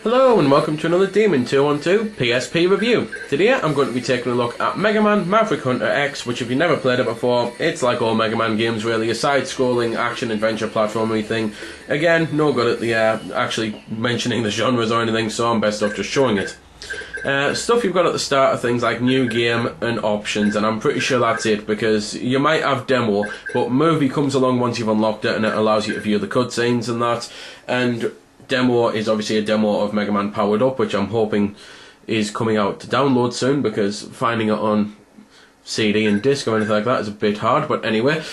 Hello and welcome to another Demon 212 PSP review. Today I'm going to be taking a look at Mega Man Maverick Hunter X, which if you've never played it before, it's like all Mega Man games really, a side-scrolling action-adventure platformer thing. Again, no good at the actually mentioning the genres or anything, so I'm best off just showing it. Stuff you've got at the start are things like new game and options, and I'm pretty sure that's it, because you might have demo, but movie comes along once you've unlocked it and it allows you to view the cutscenes and that, and demo is obviously a demo of Mega Man Powered Up, which I'm hoping is coming out to download soon, because finding it on CD and disc or anything like that is a bit hard. But anyway,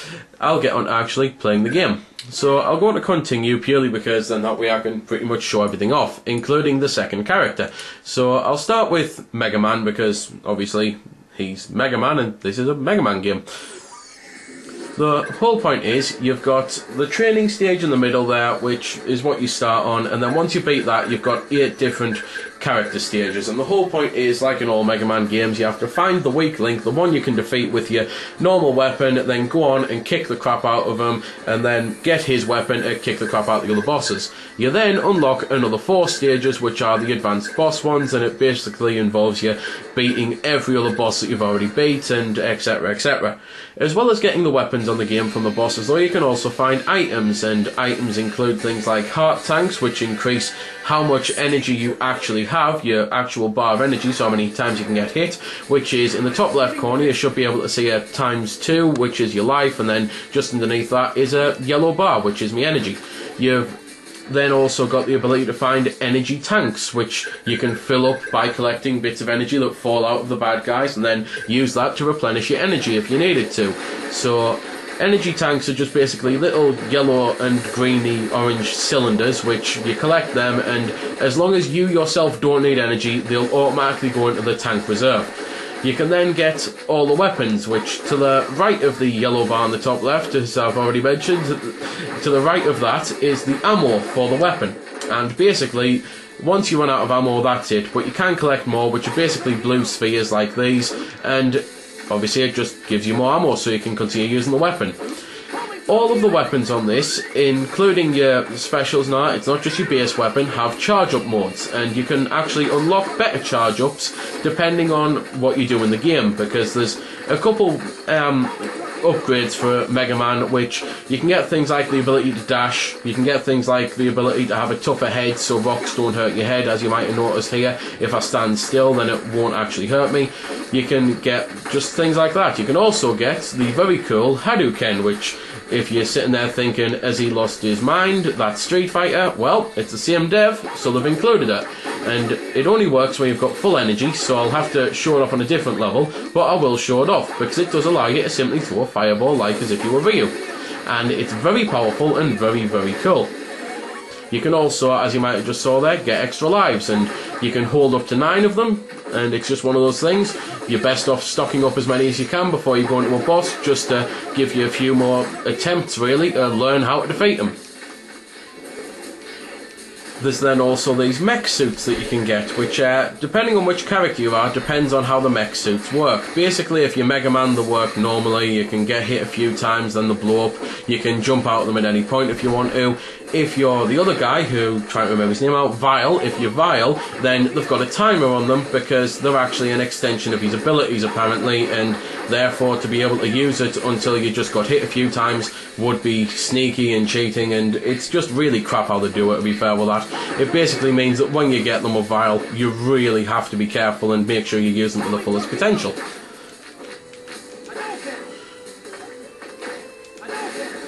I'll get on to actually playing the game. So I'll go on to continue purely because then that way I can pretty much show everything off, including the second character. So I'll start with Mega Man because obviously he's Mega Man and this is a Mega Man game. The whole point is, you've got the training stage in the middle there, which is what you start on, and then once you beat that, you've got 8 different character stages, and the whole point is, like in all Mega Man games, you have to find the weak link, the one you can defeat with your normal weapon, then go on and kick the crap out of him, and then get his weapon and kick the crap out of the other bosses. You then unlock another 4 stages, which are the advanced boss ones, and it basically involves you beating every other boss that you've already beat, and etc, etc. As well as getting the weapons on the game from the bosses, though, you can also find items, and items include things like heart tanks, which increase how much energy you actually have, your actual bar of energy, so how many times you can get hit, which is in the top left corner. You should be able to see a ×2, which is your life, and then just underneath that is a yellow bar, which is my energy. You've then also got the ability to find energy tanks, which you can fill up by collecting bits of energy that fall out of the bad guys, and then use that to replenish your energy if you needed to. So energy tanks are just basically little yellow and greeny orange cylinders, which you collect them, and as long as you yourself don't need energy, they'll automatically go into the tank reserve. You can then get all the weapons, which to the right of the yellow bar on the top left, as I've already mentioned, to the right of that is the ammo for the weapon. And basically, once you run out of ammo, that's it, but you can collect more, which are basically blue spheres like these, and obviously it just gives you more ammo so you can continue using the weapon. All of the weapons on this, including your specials now, it's not just your base weapon, have charge-up modes, and you can actually unlock better charge-ups depending on what you do in the game, because there's a couple upgrades for Mega Man, which you can get things like the ability to dash, you can get things like the ability to have a tougher head so rocks don't hurt your head, as you might have noticed here. If I stand still, then it won't actually hurt me. You can get just things like that. You can also get the very cool Hadouken, which, if you're sitting there thinking, has he lost his mind, that's Street Fighter? Well, it's the same dev, so they've included it. And it only works when you've got full energy, so I'll have to show it off on a different level, but I will show it off, because it does allow you to simply throw a fireball like as if you were Ryu. And it's very powerful and very, very cool. You can also, as you might have just saw there, get extra lives, and you can hold up to 9 of them, and it's just one of those things. You're best off stocking up as many as you can before you go into a boss, just to give you a few more attempts, really, to learn how to defeat them. There's then also these mech suits that you can get, which, depending on which character you are, depends on how the mech suits work. Basically, if you're Mega Man, they work normally. You can get hit a few times, then they blow up. You can jump out of them at any point if you want to. If you're the other guy, who, trying to remember his name out, Vile, if you're Vile, then they've got a timer on them, because they're actually an extension of his abilities, apparently, and therefore to be able to use it until you just got hit a few times would be sneaky and cheating, and it's just really crap how they do it, to be fair with that. It basically means that when you get them with Vile, you really have to be careful and make sure you use them to the fullest potential.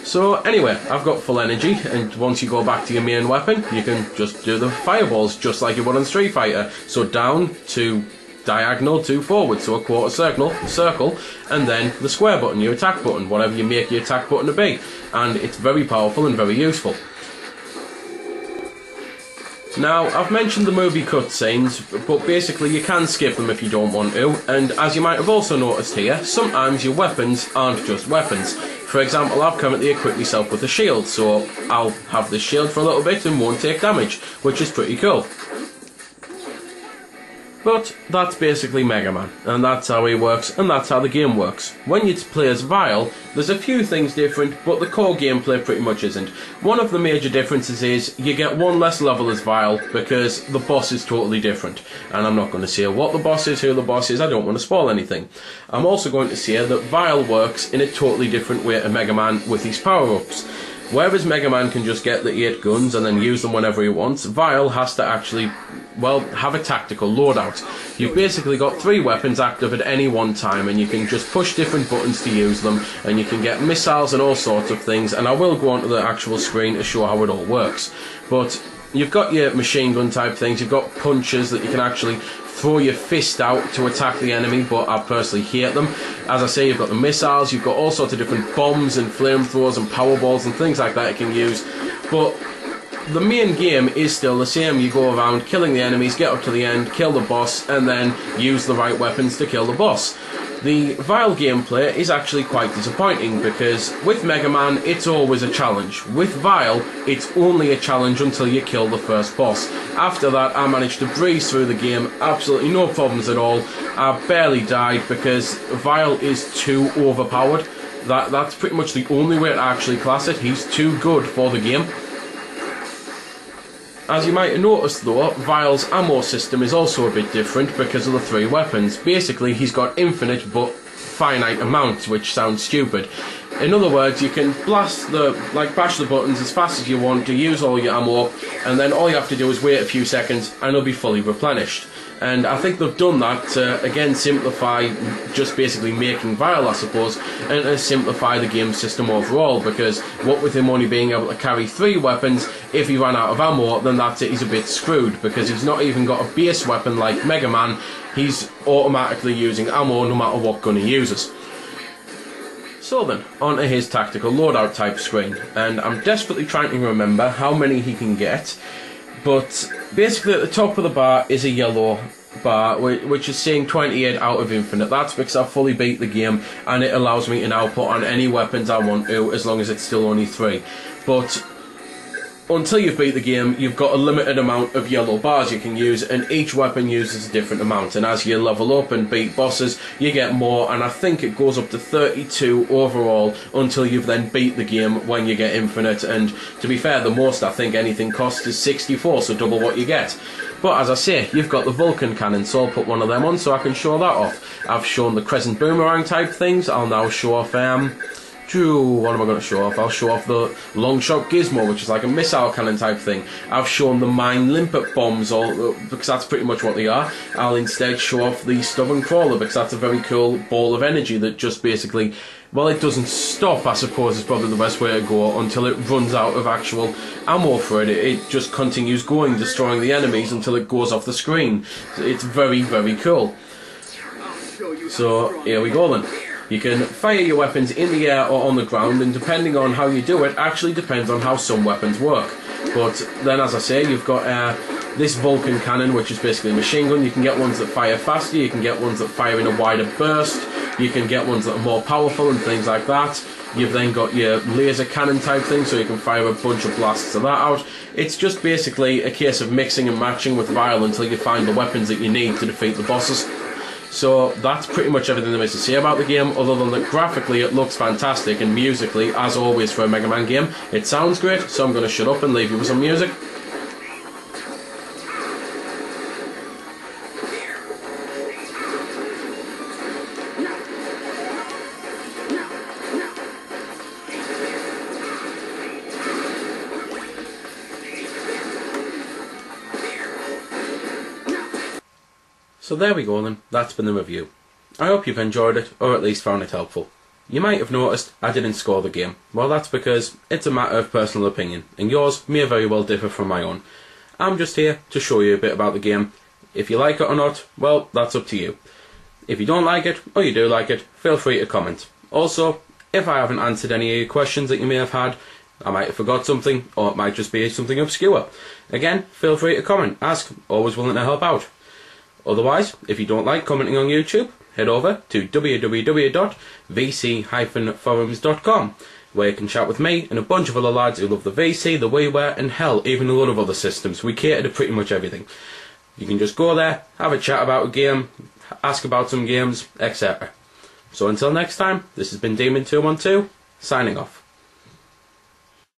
So anyway, I've got full energy, and once you go back to your main weapon, you can just do the fireballs just like you would on Street Fighter. So down to diagonal to forward, so a quarter circle, and then the square button, your attack button, whatever you make your attack button to be. And it's very powerful and very useful. Now, I've mentioned the movie cutscenes, but basically you can skip them if you don't want to, and as you might have also noticed here, sometimes your weapons aren't just weapons. For example, I've currently equipped myself with a shield, so I'll have this shield for a little bit and won't take damage, which is pretty cool. But that's basically Mega Man, and that's how he works, and that's how the game works. When you play as Vile, there's a few things different, but the core gameplay pretty much isn't. One of the major differences is you get one less level as Vile, because the boss is totally different. And I'm not going to say what the boss is, who the boss is, I don't want to spoil anything. I'm also going to say that Vile works in a totally different way to Mega Man with his power-ups. Whereas Mega Man can just get the 8 guns and then use them whenever he wants, Vile has to actually, well, have a tactical loadout. You've basically got 3 weapons active at any one time, and you can just push different buttons to use them, and you can get missiles and all sorts of things, and I will go onto the actual screen to show how it all works. But you've got your machine gun type things, you've got punches that you can actually throw your fist out to attack the enemy, but I personally hate them. As I say, you've got the missiles, you've got all sorts of different bombs and flamethrowers and powerballs and things like that you can use, but the main game is still the same. You go around killing the enemies, get up to the end, kill the boss, and then use the right weapons to kill the boss. The Vile gameplay is actually quite disappointing, because with Mega Man it's always a challenge. With Vile, it's only a challenge until you kill the first boss. After that, I managed to breeze through the game, absolutely no problems at all. I barely died because Vile is too overpowered. That's pretty much the only way to actually class it. He's too good for the game. As you might have noticed though, Vile's ammo system is also a bit different because of the 3 weapons. Basically, he's got infinite but finite amounts, which sounds stupid. In other words, you can bash the buttons as fast as you want to use all your ammo, and then all you have to do is wait a few seconds and it'll be fully replenished. And I think they've done that to, again, simplify just basically making Vile, I suppose, and to simplify the game system overall, because what with him only being able to carry 3 weapons, if he ran out of ammo, then that's it, he's a bit screwed, because he's not even got a base weapon like Mega Man, he's automatically using ammo no matter what gun he uses. So then, onto his tactical loadout type screen, and I'm desperately trying to remember how many he can get. But basically at the top of the bar is a yellow bar which is saying 28 out of infinite. That's because I've fully beat the game and it allows me to now put on any weapons I want to, as long as it's still only 3. But until you've beat the game, you've got a limited amount of yellow bars you can use, and each weapon uses a different amount, and as you level up and beat bosses you get more, and I think it goes up to 32 overall until you've then beat the game when you get infinite. And to be fair, the most I think anything costs is 64, so double what you get. But as I say, you've got the Vulcan cannon, so I'll put one of them on so I can show that off. I've shown the crescent boomerang type things. I'll now show off what am I going to show off? I'll show off the long shot gizmo, which is like a missile cannon type thing. I've shown the mine limpet bombs, because that's pretty much what they are. I'll instead show off the stubborn crawler, because that's a very cool ball of energy that just basically, well, it doesn't stop, I suppose is probably the best way to go, until it runs out of actual ammo for it. It just continues going, destroying the enemies until it goes off the screen. It's very, very cool. So here we go then. You can fire your weapons in the air or on the ground, and depending on how you do it, actually depends on how some weapons work. But then, as I say, you've got this Vulcan cannon, which is basically a machine gun. You can get ones that fire faster, you can get ones that fire in a wider burst, you can get ones that are more powerful and things like that. You've then got your laser cannon type thing, so you can fire a bunch of blasts of that out. It's just basically a case of mixing and matching with Vile until you find the weapons that you need to defeat the bosses. So that's pretty much everything there is to say about the game, other than that graphically it looks fantastic, and musically, as always for a Mega Man game, it sounds great. So I'm going to shut up and leave you with some music. So there we go then, that's been the review. I hope you've enjoyed it, or at least found it helpful. You might have noticed I didn't score the game. Well, that's because it's a matter of personal opinion, and yours may very well differ from my own. I'm just here to show you a bit about the game. If you like it or not, well, that's up to you. If you don't like it, or you do like it, feel free to comment. Also, if I haven't answered any of your questions that you may have had, I might have forgot something, or it might just be something obscure. Again, feel free to comment, ask, always willing to help out. Otherwise, if you don't like commenting on YouTube, head over to www.vc-forums.com, where you can chat with me and a bunch of other lads who love the VC, the WiiWare, and hell, even a lot of other systems. We cater to pretty much everything. You can just go there, have a chat about a game, ask about some games, etc. So until next time, this has been Demon212, signing off.